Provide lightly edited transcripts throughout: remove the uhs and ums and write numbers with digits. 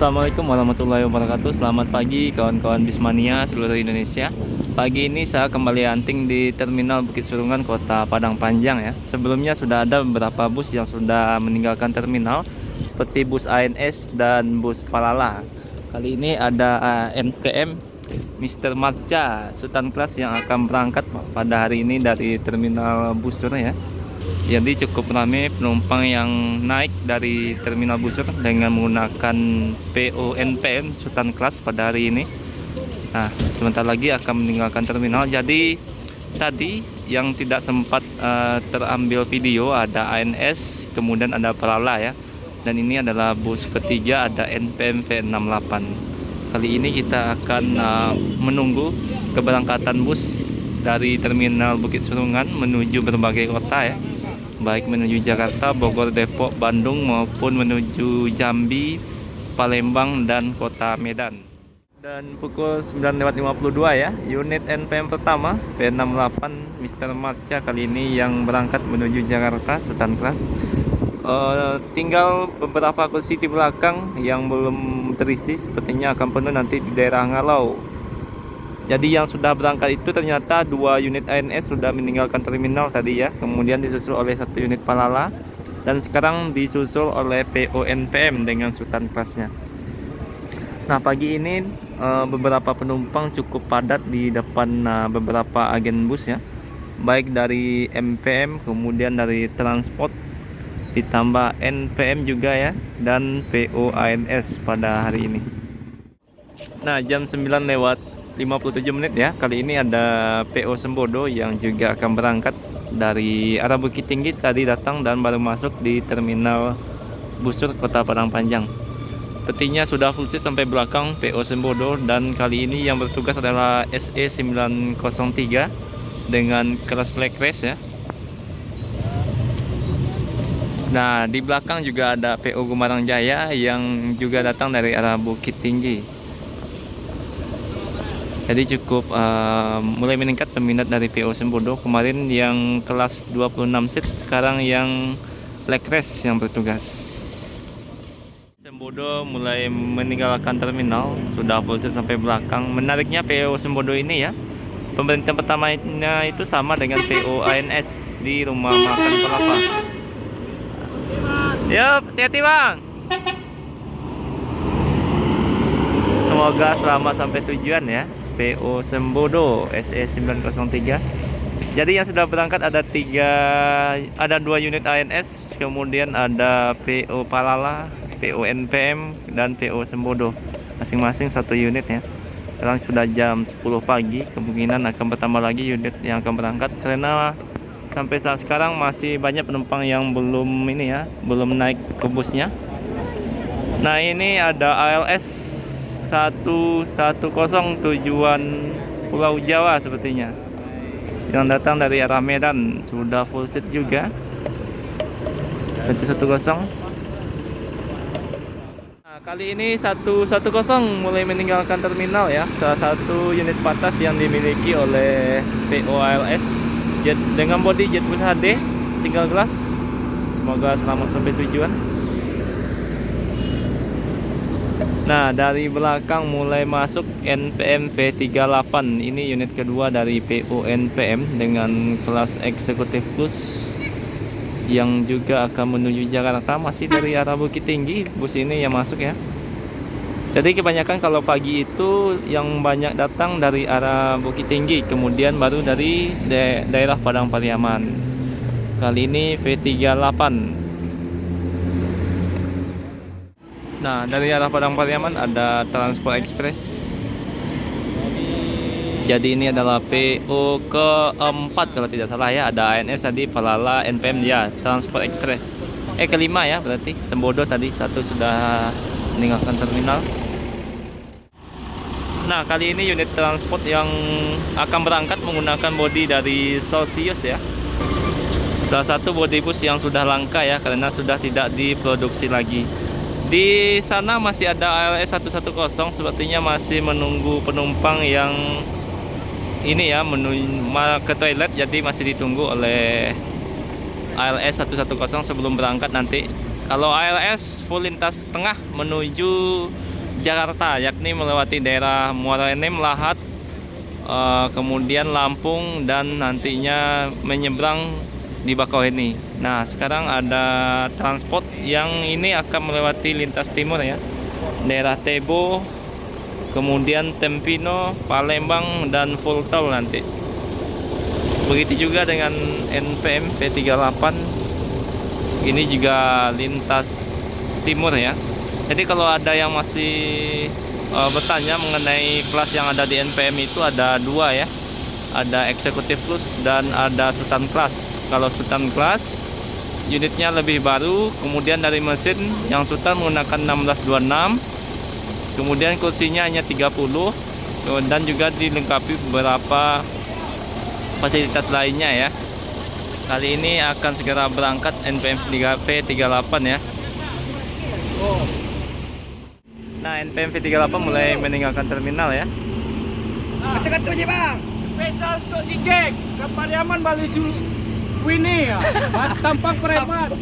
Assalamualaikum warahmatullahi wabarakatuh. Selamat pagi kawan-kawan Bismania seluruh Indonesia. Pagi ini saya kembali hunting di Terminal Bukit Surungan, Kota Padang Panjang ya. Sebelumnya sudah ada beberapa bus yang sudah meninggalkan terminal, seperti bus ANS dan bus Palala. Kali ini ada NPM Mr. Marsha Sultan Class yang akan berangkat pada hari ini dari Terminal Busur ya. Jadi cukup ramai penumpang yang naik dari Terminal Busur dengan menggunakan PO NPM Sultan Class pada hari ini. Nah, sebentar lagi akan meninggalkan terminal. Jadi tadi yang tidak sempat terambil video ada ANS, kemudian ada Palala ya. Dan ini adalah bus ketiga, ada NPM V68. Kali ini kita akan menunggu keberangkatan bus dari Terminal Bukit Surungan menuju berbagai kota ya, baik menuju Jakarta, Bogor, Depok, Bandung maupun menuju Jambi, Palembang dan Kota Medan. Dan pukul 9.52 ya, unit NPM pertama V68 Mr. Marsha kali ini yang berangkat menuju Jakarta Sultan Class. Tinggal beberapa kursi di belakang yang belum terisi, sepertinya akan penuh nanti di daerah Ngalau. Jadi yang sudah berangkat itu ternyata 2 unit ANS sudah meninggalkan terminal tadi ya, kemudian disusul oleh 1 unit Palala, dan sekarang disusul oleh PO NPM dengan Sultan Class-nya. Nah, pagi ini beberapa penumpang cukup padat di depan beberapa agen bus ya, baik dari MPM, kemudian dari transport, ditambah NPM juga ya, dan PO ANS pada hari ini. Nah, jam 9:57 ya, kali ini ada PO Sembodo yang juga akan berangkat dari arah Bukit Tinggi, tadi datang dan baru masuk di Terminal Busur Kota Padang Panjang. Petinya sudah full seat sampai belakang PO Sembodo, dan kali ini yang bertugas adalah SE903 dengan kelas flag race ya. Nah, di belakang juga ada PO Gumarang Jaya yang juga datang dari arah Bukit Tinggi. Jadi cukup mulai meningkat peminat dari PO Sembodo. Kemarin yang kelas 26 seat, sekarang yang flag race yang bertugas. Sembodo mulai meninggalkan terminal, sudah full seat sampai belakang. Menariknya PO Sembodo ini ya, pemberhentian pertamanya itu sama dengan PO ANS di rumah makan Palapa. Yuk, hati-hati bang. Semoga selamat sampai tujuan ya, PO Sembodo SE903. Jadi yang sudah berangkat ada 2 unit ANS, kemudian ada PO Palala, PO NPM, dan PO Sembodo, masing-masing 1 unit ya. Sekarang sudah jam 10 pagi, kemungkinan akan bertambah lagi unit yang akan berangkat karena sampai saat sekarang masih banyak penumpang yang belum naik ke busnya. Nah, ini ada ALS 110 tujuan Pulau Jawa sepertinya, yang datang dari arah Medan, sudah full seat juga. 110. Nah, kali ini 110 mulai meninggalkan terminal ya, salah satu unit patas yang dimiliki oleh PO ALS jet dengan bodi Jetbus HD single glass. Semoga selamat sampai tujuan. Nah, dari belakang mulai masuk NPM V38. Ini unit kedua dari PO NPM dengan kelas eksekutif plus yang juga akan menuju Jakarta, masih dari arah Bukit Tinggi bus ini yang masuk ya. Jadi kebanyakan kalau pagi itu yang banyak datang dari arah Bukit Tinggi, kemudian baru dari daerah Padang Pariaman. Kali ini V38. Nah, dari arah Padang Pariaman ada Transport Express. Jadi ini adalah PO keempat kalau tidak salah ya. Ada ANS tadi, Palala, NPM ya, Transport Express. Kelima ya berarti. Sembodo tadi 1 sudah meninggalkan terminal. Nah, kali ini unit transport yang akan berangkat menggunakan bodi dari Celsius ya. Salah satu bodi bus yang sudah langka ya, karena sudah tidak diproduksi lagi. Di sana masih ada ALS 110, sepertinya masih menunggu penumpang yang ini ya, ke toilet, jadi masih ditunggu oleh ALS 110 sebelum berangkat nanti. Kalau ALS full lintas tengah menuju Jakarta, yakni melewati daerah Muara Enim, Lahat, kemudian Lampung, dan nantinya menyeberang di Bakauheni. Nah, sekarang ada transport yang ini akan melewati lintas timur ya, daerah Tebo, kemudian Tempino, Palembang, dan full tol nanti. Begitu juga dengan NPM V38, ini juga lintas timur ya. Jadi kalau ada yang masih bertanya mengenai kelas yang ada di NPM, itu ada dua ya, ada Executive Plus dan ada Sultan Class. Kalau Sultan Class unitnya lebih baru, kemudian dari mesin yang Sultan menggunakan 1626, kemudian kursinya hanya 30, dan juga dilengkapi beberapa fasilitas lainnya ya. Kali ini akan segera berangkat NPM V38 ya. Nah, NPM V38 mulai meninggalkan terminal ya. Kata-kata je bang. Spesial untuk si Jack. Ke Pariaman balik Winnie ya. Tampang preman.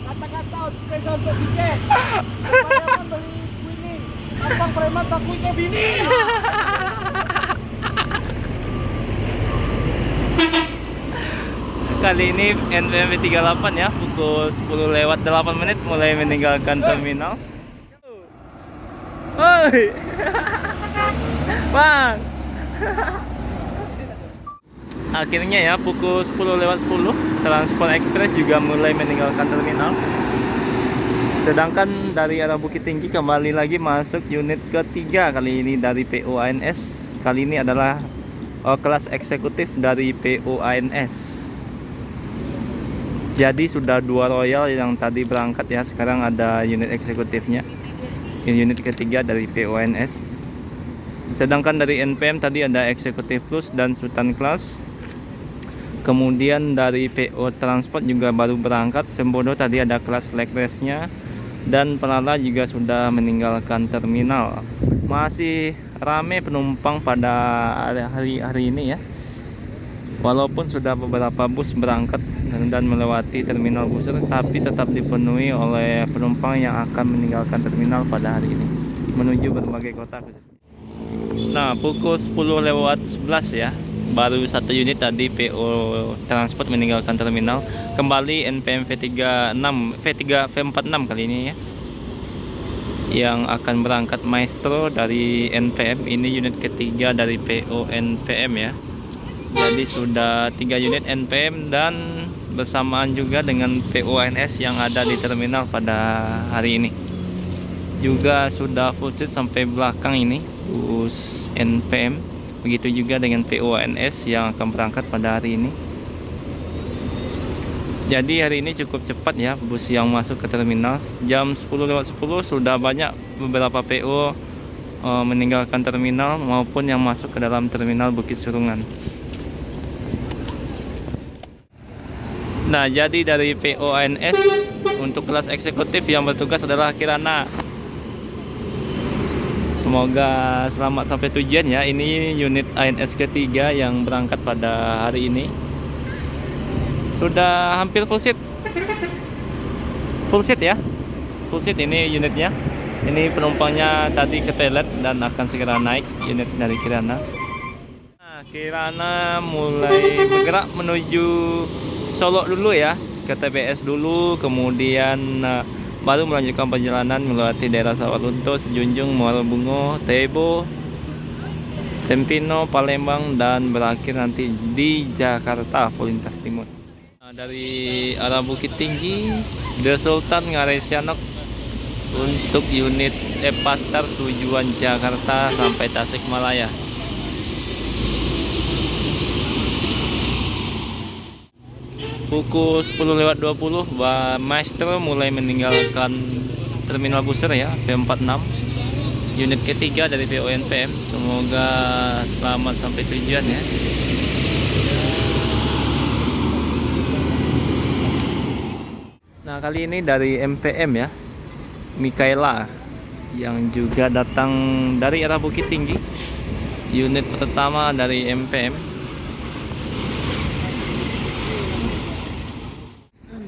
Kata-kata spesial untuk si Jack. Ke Pariaman balik Winnie. Tampang preman takutnya bini. Kali ini NPM V38 ya, pukul 10:08 mulai meninggalkan terminal. Hoi. Bang. Akhirnya ya, pukul 10:10 Transport Express juga mulai meninggalkan terminal. Sedangkan dari arah Bukit Tinggi kembali lagi masuk unit ketiga, kali ini dari POANS. Kali ini adalah kelas eksekutif dari POANS. Jadi sudah dua Royal yang tadi berangkat ya, sekarang ada unit eksekutifnya. Ini unit ketiga dari POANS. Sedangkan dari NPM tadi ada Executive Plus dan Sultan Class. Kemudian dari PO Transport juga baru berangkat. Sembodo tadi ada kelas leg race-nya. Dan Pelala juga sudah meninggalkan terminal. Masih ramai penumpang pada hari ini ya. Walaupun sudah beberapa bus berangkat dan melewati terminal Busur, tapi tetap dipenuhi oleh penumpang yang akan meninggalkan terminal pada hari ini menuju berbagai kota khususnya. Nah, pukul 10:11 ya, baru satu unit tadi PO Transport meninggalkan terminal. Kembali NPM V46 kali ini ya, yang akan berangkat Maestro dari NPM. Ini unit ketiga dari PO NPM ya. Jadi sudah 3 unit NPM dan bersamaan juga dengan POANS yang ada di terminal pada hari ini. Juga sudah full seat sampai belakang ini bus NPM. Begitu juga dengan POANS yang akan berangkat pada hari ini. Jadi hari ini cukup cepat ya bus yang masuk ke terminal. Jam 10:10 sudah banyak beberapa PO meninggalkan terminal maupun yang masuk ke dalam terminal Bukit Surungan. Nah, jadi dari POANS untuk kelas eksekutif yang bertugas adalah Kirana. Semoga selamat sampai tujuan ya. Ini unit ANS ketiga yang berangkat pada hari ini. Sudah hampir full seat. Full seat ya. Full seat ini unitnya. Ini penumpangnya tadi ke toilet dan akan segera naik unit dari Kirana. Nah, Kirana mulai bergerak menuju Solo dulu ya, ke TBS dulu, kemudian baru melanjutkan perjalanan melewati daerah Sawalunto, Sejunjung, Muara Bungo, Tebo, Tempino, Palembang, dan berakhir nanti di Jakarta full lintas timur. Nah, dari arah Bukit Tinggi, The Sultan Ngarai Sianok untuk unit Epastar tujuan Jakarta sampai Tasikmalaya. Pukul 10:20 Maestro mulai meninggalkan terminal Busur ya, V46 unit ketiga dari PONPM. Semoga selamat sampai tujuan ya. Nah, kali ini dari MPM ya, Mikaela yang juga datang dari arah Bukit Tinggi, unit pertama dari MPM.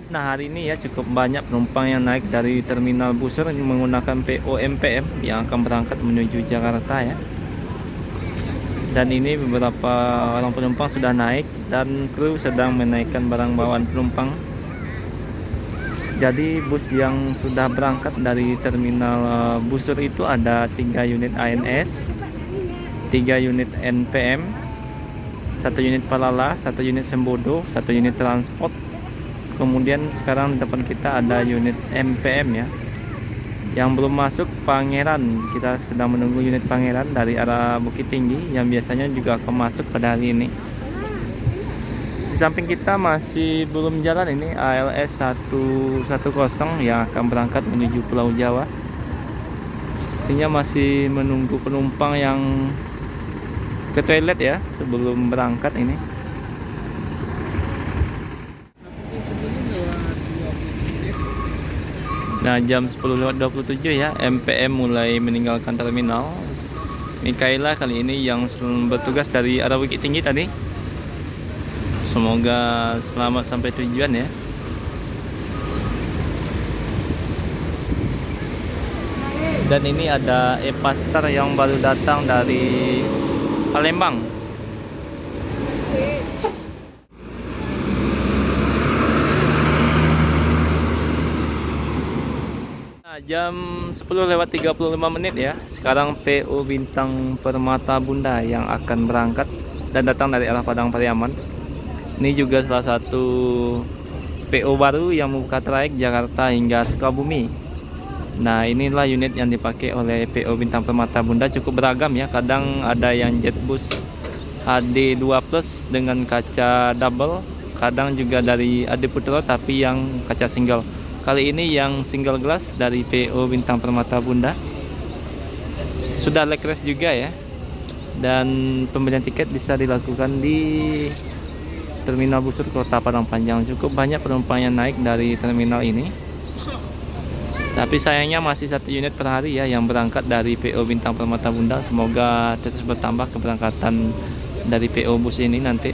Nah, hari ini ya cukup banyak penumpang yang naik dari terminal Busur menggunakan PO MPM yang akan berangkat menuju Jakarta ya. Dan ini beberapa orang penumpang sudah naik dan kru sedang menaikkan barang bawaan penumpang. Jadi bus yang sudah berangkat dari terminal Busur itu ada 3 unit ANS, 3 unit NPM, 1 unit Palala, 1 unit Sembodo, 1 unit Transport. Kemudian sekarang di depan kita ada unit MPM ya. Yang belum masuk Pangeran. Kita sedang menunggu unit Pangeran dari arah Bukit Tinggi yang biasanya juga akan masuk pada hari ini. Di samping kita masih belum jalan ini ALS 110 yang akan berangkat menuju Pulau Jawa. Artinya masih menunggu penumpang yang ke toilet ya sebelum berangkat ini. Nah, jam 10.27 ya, MPM mulai meninggalkan terminal. Mikaela kali ini yang bertugas dari arah Bukit Tinggi tadi. Semoga selamat sampai tujuan ya. Dan ini ada E-Pastar yang baru datang dari Palembang. Jam 10.35 ya. Sekarang PO Bintang Permata Bunda yang akan berangkat dan datang dari arah Padang Pariaman. Ini juga salah satu PO baru yang membuka trayek Jakarta hingga Sukabumi. Nah, inilah unit yang dipakai oleh PO Bintang Permata Bunda, cukup beragam ya. Kadang ada yang Jetbus HD 2 Plus dengan kaca double, kadang juga dari Adi Putro tapi yang kaca single. Kali ini yang single glass dari PO Bintang Permata Bunda. Sudah leg race juga ya. Dan pembelian tiket bisa dilakukan di Terminal Busur Kota Padang Panjang. Cukup banyak penumpang yang naik dari terminal ini. Tapi sayangnya masih 1 unit per hari ya yang berangkat dari PO Bintang Permata Bunda. Semoga terus bertambah keberangkatan dari PO bus ini nanti.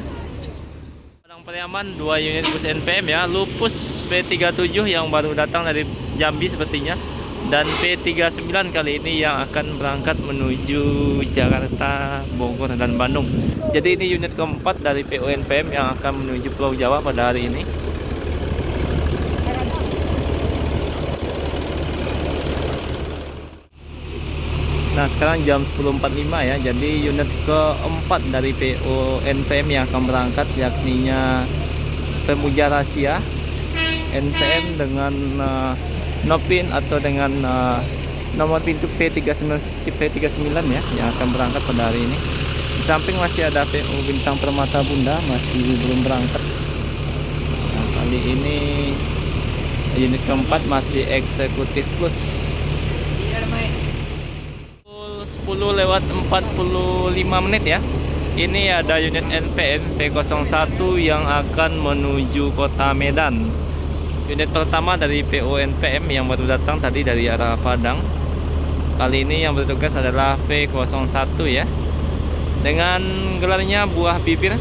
Pariaman 2 unit bus NPM ya, Lupus P37 yang baru datang dari Jambi sepertinya, dan P39 kali ini yang akan berangkat menuju Jakarta, Bogor dan Bandung. Jadi ini unit keempat dari PO NPM yang akan menuju Pulau Jawa pada hari ini. Nah, sekarang jam 10.45 ya. Jadi unit keempat dari PO NPM yang akan berangkat yakninya Pemuja Rahasia NPM dengan Nopin atau dengan nomor pintu P39 ya yang akan berangkat pada hari ini. Di samping masih ada PO Bintang Permata Bunda masih belum berangkat. Nah, kali ini unit keempat masih eksekutif plus. 10.45 ya. Ini ada unit NPM P01 yang akan menuju kota Medan. Unit pertama dari PO NPM yang baru datang tadi dari arah Padang. Kali ini yang bertugas adalah V01 ya. Dengan gelarnya buah bibir.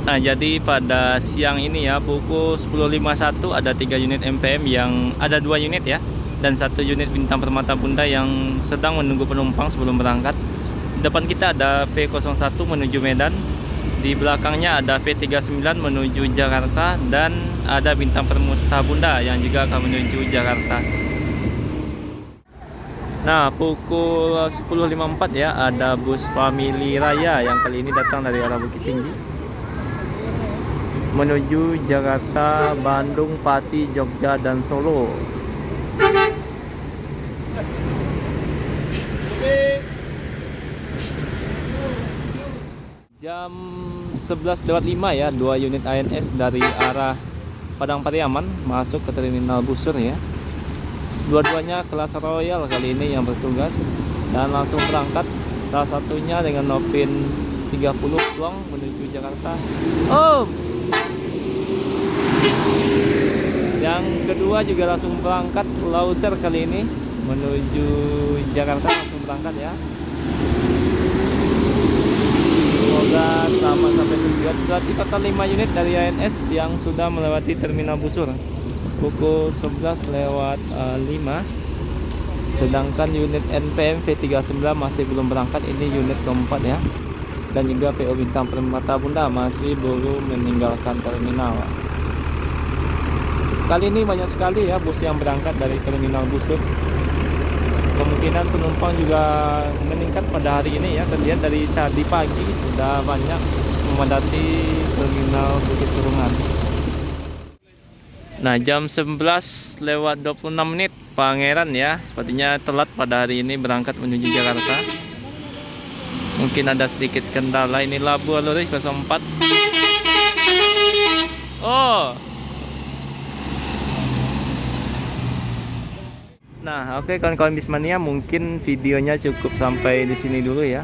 Nah, jadi pada siang ini ya pukul 10.51 ada 3 unit MPM yang ada 2 unit ya dan 1 unit Bintang Permata Bunda yang sedang menunggu penumpang sebelum berangkat. Di depan kita ada V01 menuju Medan, di belakangnya ada V39 menuju Jakarta dan ada Bintang Permata Bunda yang juga akan menuju Jakarta. Nah, pukul 10.54 ya ada bus Family Raya yang kali ini datang dari arah Bukit Tinggi menuju Jakarta, Bandung, Pati, Jogja, dan Solo. Jam 11.05 ya, 2 unit ANS dari arah Padang Pariaman masuk ke Terminal Busur ya. Dua-duanya kelas Royal kali ini yang bertugas dan langsung berangkat. Salah satunya dengan Nopin 30 Plong menuju Jakarta. Yang kedua juga langsung berangkat Lauser kali ini menuju Jakarta, langsung berangkat ya. Semoga selamat sampai tujuan. Berarti total 5 unit dari ANS yang sudah melewati terminal Busur pukul 11 lewat 5. Sedangkan unit NPM V39 masih belum berangkat. Ini unit keempat ya. Dan juga PO Bintang Permata Bunda masih belum meninggalkan terminal. Kali ini banyak sekali ya bus yang berangkat dari terminal Busur. Kemungkinan penumpang juga meningkat pada hari ini ya. Terlihat dari tadi pagi sudah banyak memadati terminal Bukit Serungan. Nah, jam 11 lewat 26 menit Pangeran ya, sepertinya telat pada hari ini berangkat menuju Jakarta. Mungkin ada sedikit kendala. Ini Labu Aluri 04. Oh. Nah, oke kawan-kawan Bismania, mungkin videonya cukup sampai di sini dulu ya.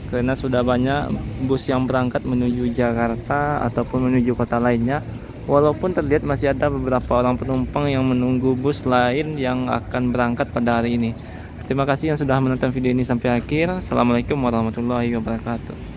Karena sudah banyak bus yang berangkat menuju Jakarta ataupun menuju kota lainnya. Walaupun terlihat masih ada beberapa orang penumpang yang menunggu bus lain yang akan berangkat pada hari ini. Terima kasih yang sudah menonton video ini sampai akhir. Assalamualaikum warahmatullahi wabarakatuh.